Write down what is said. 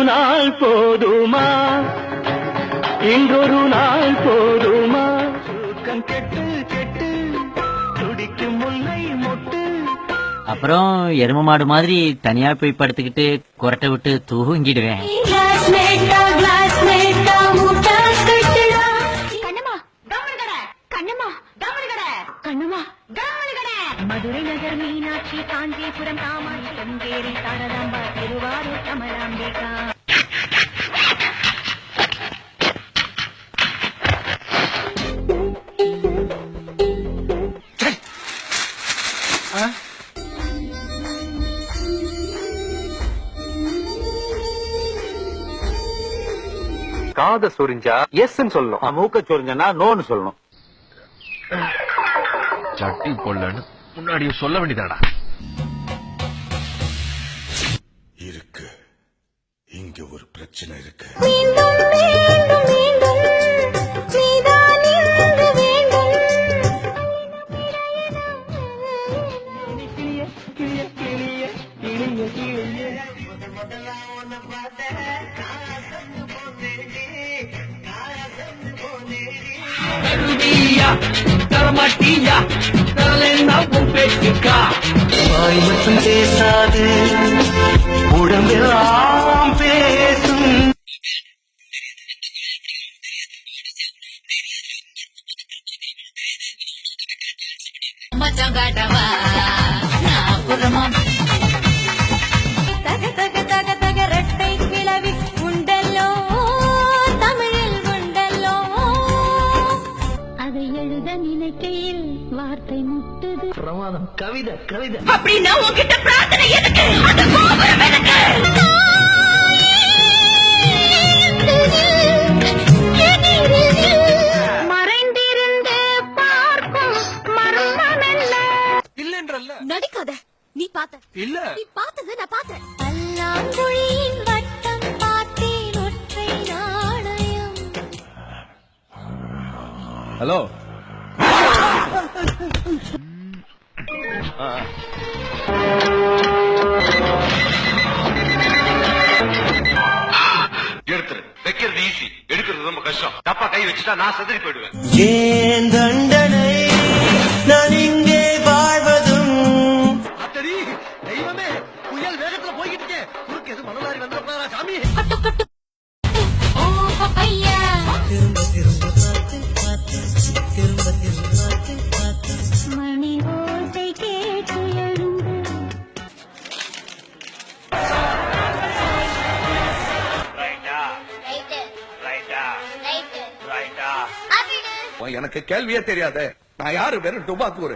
நாள் போதுமா, இன்றொரு நாள் போதுமா, தூக்கம் கெட்டு கெட்டு துடிக்கும் முல்லை மொட்டு. அப்புறம் எரும மாடு மாதிரி தனியா போய் படுத்துக்கிட்டு குரட்டை விட்டு தூங்கிடுவேன். மதுரை நகர் மீனாட்சி, காஞ்சிபுரம் காமாட்சி, கங்கேரி சாரதாம்பா, திருவாரூர் கமலாம்பிகா. காத சொரிஞ்சா எஸ் சொல்லணும், மூக்க சொரிஞ்சா நோன்னு சொல்லணும். சட்டி போடலன்னு முன்னாடியே சொல்ல வேண்டியதாடா. இருக்கு, இங்க ஒரு பிரச்சனை இருக்கு. வாய் மட்டும் பேசாது, உடம்பெல்லாம் பேசும். ரெட்டை கிளவி உண்டல்லோ, தமிழில் உண்டல்லோ. அதை எழுத நினைக்கையில் வார்த்தை முட்டுது. பிரமாதம், கவிதை கவிதை. அப்படின்னா உங்ககிட்ட பிரார்த்தனை எதுக்கு? அந்த கோபுரம் எதுக்கு? மறைந்திருந்து பார்க்கும் மர்மமெல்ல. இல்லன்றல்ல, நடிக்காத. நீ பார்த்த இல்ல, நீ பார்த்தத நான் பார்த்தேன். பல்லாங்குழியின் வட்டம் பார்த்தேன், ஒற்றை நாணயம். ஹலோ. எடுத்துரு, வைக்கிறது ஈஸி, எடுக்கிறது ரொம்ப கஷ்டம். தப்பா கை வச்சுட்டா நான் செதறி போயிடுவேன். ஏன் தண்டனை நான் இங்கே வாழ்வதும். அத்தடி தெய்வமே, புயல் வேகத்துல போய்கிட்டு குறுக்கு எது மணலாரி வந்துடா சாமி. கட்டு கட்டு. ஓ ஐயா, மணி ஓசை கேட்டு எழுந்து. எனக்கு கேள்வியே தெரியாத நான் யாரு, வெறும் டுபாக்கூரு.